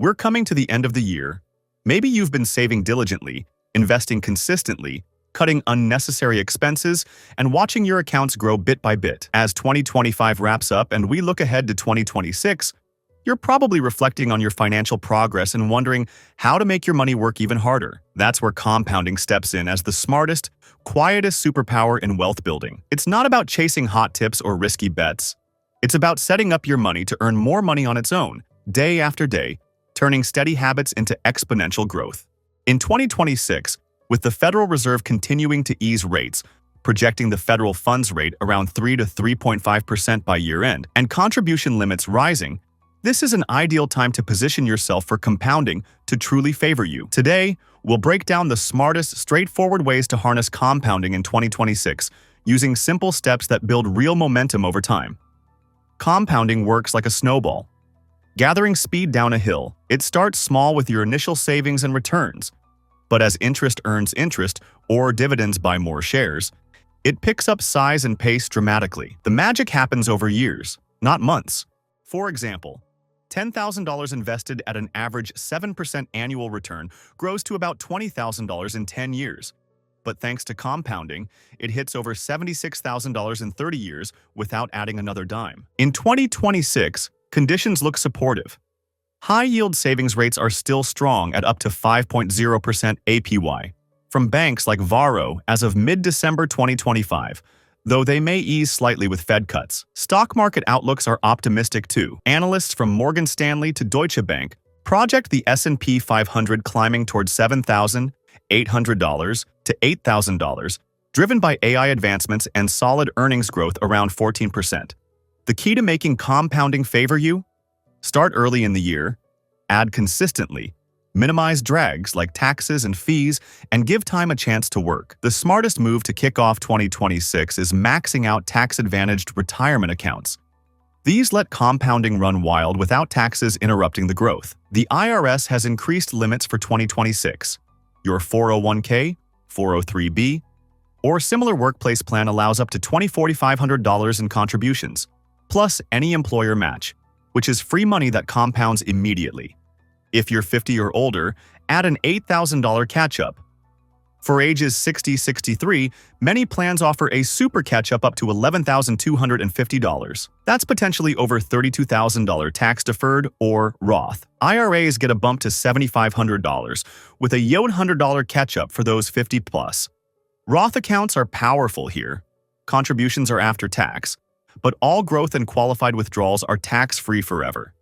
We're coming to the end of the year. Maybe you've been saving diligently, investing consistently, cutting unnecessary expenses, and watching your accounts grow bit by bit. As 2025 wraps up and we look ahead to 2026, you're probably reflecting on your financial progress and wondering how to make your money work even harder. That's where compounding steps in as the smartest, quietest superpower in wealth building. It's not about chasing hot tips or risky bets. It's about setting up your money to earn more money on its own, day after day, turning steady habits into exponential growth. In 2026, with the Federal Reserve continuing to ease rates, projecting the federal funds rate around 3 to 3.5% by year-end, and contribution limits rising, this is an ideal time to position yourself for compounding to truly favor you. Today, we'll break down the smartest, straightforward ways to harness compounding in 2026, using simple steps that build real momentum over time. Compounding works like a snowball. Gathering speed down a hill, it starts small with your initial savings and returns. But as interest earns interest, or dividends buy more shares, it picks up size and pace dramatically. The magic happens over years, not months. For example, $10,000 invested at an average 7% annual return grows to about $20,000 in 10 years. But thanks to compounding, it hits over $76,000 in 30 years without adding another dime. In 2026, conditions look supportive. High-yield savings rates are still strong at up to 5.0% APY from banks like Varo as of mid-December 2025, though they may ease slightly with Fed cuts. Stock market outlooks are optimistic too. Analysts from Morgan Stanley to Deutsche Bank project the S&P 500 climbing towards $7,800 to $8,000, driven by AI advancements and solid earnings growth around 14%. The key to making compounding favor you? Start early in the year, add consistently, minimize drags like taxes and fees, and give time a chance to work. The smartest move to kick off 2026 is maxing out tax-advantaged retirement accounts. These let compounding run wild without taxes interrupting the growth. The IRS has increased limits for 2026. Your 401k, 403b, or similar workplace plan allows up to $4,500 in contributions, plus any employer match, which is free money that compounds immediately. If you're 50 or older, add an $8,000 catch-up. For ages 60-63, many plans offer a super catch-up up to $11,250. That's potentially over $32,000 tax-deferred or Roth. IRAs get a bump to $7,500 with a $100 catch-up for those 50+. Roth accounts are powerful here. Contributions are after tax, but all growth and qualified withdrawals are tax-free forever.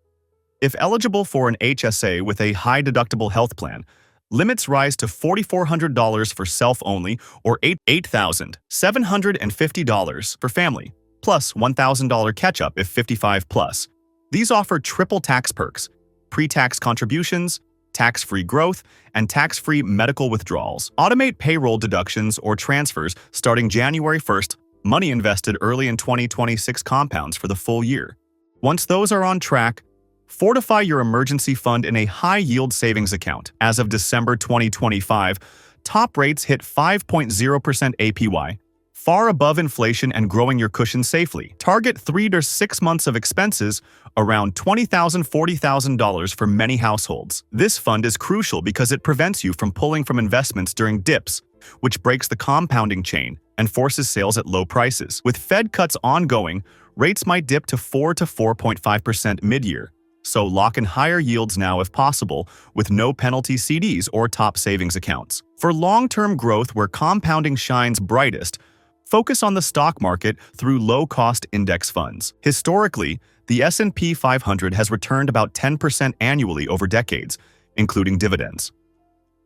If eligible for an HSA with a high-deductible health plan, limits rise to $4,400 for self-only or $8,750 for family, plus $1,000 catch-up if 55+. These offer triple tax perks: pre-tax contributions, tax-free growth, and tax-free medical withdrawals. Automate payroll deductions or transfers starting January 1st. Money invested early in 2026 compounds for the full year. Once those are on track, fortify your emergency fund in a high-yield savings account. As of December 2025, top rates hit 5.0% APY, far above inflation and growing your cushion safely. Target 3 to 6 months of expenses, around $20,000 to $40,000 for many households. This fund is crucial because it prevents you from pulling from investments during dips, which breaks the compounding chain and forces sales at low prices. With Fed cuts ongoing, rates might dip to 4 to 4.5% mid-year. So lock in higher yields now if possible, with no penalty CDs or top savings accounts. For long-term growth where compounding shines brightest, focus on the stock market through low-cost index funds. Historically, the S&P 500 has returned about 10% annually over decades, including dividends.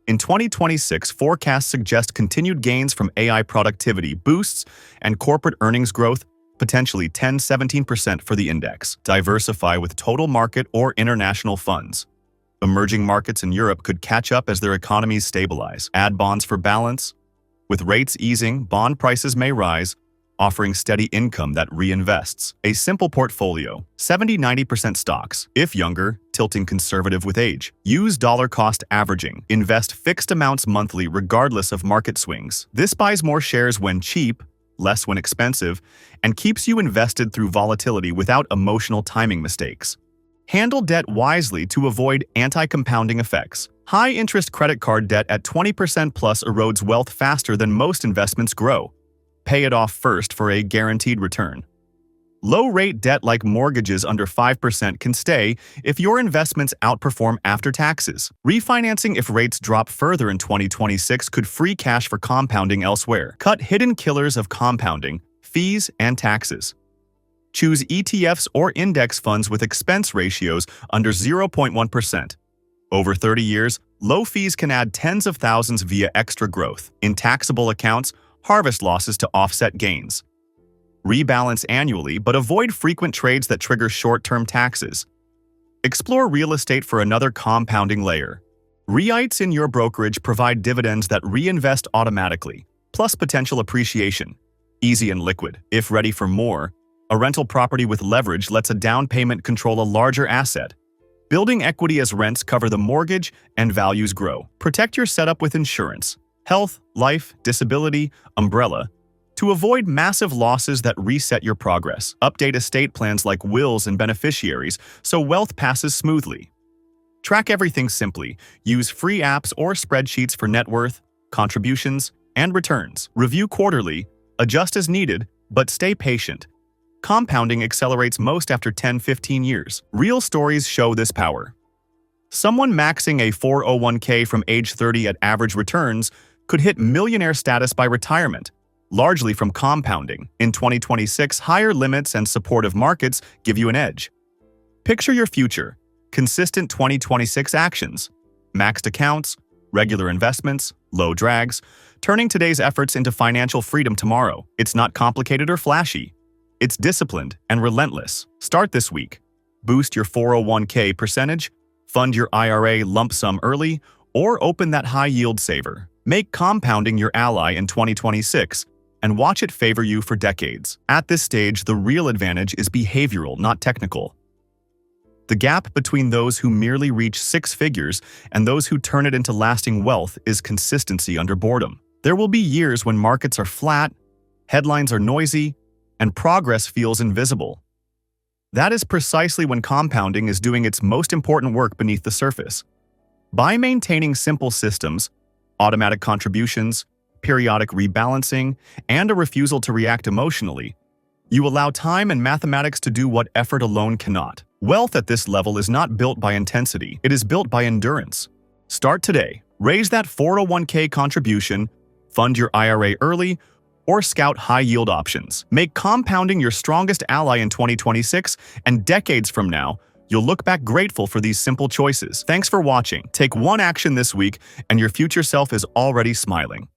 In 2026, forecasts suggest continued gains from AI productivity boosts and corporate earnings growth, potentially 10–17% for the index. Diversify with total market or international funds. Emerging markets in Europe could catch up as their economies stabilize. Add bonds for balance. With rates easing, bond prices may rise, offering steady income that reinvests. A simple portfolio, 70–90% stocks. If younger, tilting conservative with age. Use dollar-cost averaging. Invest fixed amounts monthly regardless of market swings. This buys more shares when cheap, less when expensive, and keeps you invested through volatility without emotional timing mistakes. Handle debt wisely to avoid anti-compounding effects. High-interest credit card debt at 20% plus erodes wealth faster than most investments grow. Pay it off first for a guaranteed return. Low-rate debt like mortgages under 5% can stay if your investments outperform after taxes. Refinancing if rates drop further in 2026 could free cash for compounding elsewhere. Cut hidden killers of compounding, fees, and taxes. Choose ETFs or index funds with expense ratios under 0.1%. Over 30 years, low fees can add tens of thousands via extra growth. In taxable accounts, harvest losses to offset gains. Rebalance annually, but avoid frequent trades that trigger short-term taxes. Explore real estate for another compounding layer. REITs in your brokerage provide dividends that reinvest automatically, plus potential appreciation. Easy and liquid. If ready for more, a rental property with leverage lets a down payment control a larger asset. Building equity as rents cover the mortgage and values grow. Protect your setup with insurance, health, life, disability, umbrella, to avoid massive losses that reset your progress. Update estate plans like wills and beneficiaries so wealth passes smoothly. Track everything simply. Use free apps or spreadsheets for net worth, contributions, and returns. Review quarterly, adjust as needed, but stay patient. Compounding accelerates most after 10-15 years. Real stories show this power. Someone maxing a 401k from age 30 at average returns could hit millionaire status by retirement, largely from compounding. In 2026, higher limits and supportive markets give you an edge. Picture your future. Consistent 2026 actions. Maxed accounts, regular investments, low drags, turning today's efforts into financial freedom tomorrow. It's not complicated or flashy. It's disciplined and relentless. Start this week. Boost your 401k percentage, fund your IRA lump sum early, or open that high-yield saver. Make compounding your ally in 2026 and watch it favor you for decades. At this stage, the real advantage is behavioral, not technical. The gap between those who merely reach six figures and those who turn it into lasting wealth is consistency under boredom. There will be years when markets are flat, headlines are noisy, and progress feels invisible. That is precisely when compounding is doing its most important work beneath the surface. By maintaining simple systems, automatic contributions, periodic rebalancing, and a refusal to react emotionally, you allow time and mathematics to do what effort alone cannot. Wealth at this level is not built by intensity, it is built by endurance. Start today. Raise that 401k contribution, fund your IRA early, or scout high-yield options. Make compounding your strongest ally in 2026, and decades from now, you'll look back grateful for these simple choices. Thanks for watching. Take one action this week, and your future self is already smiling.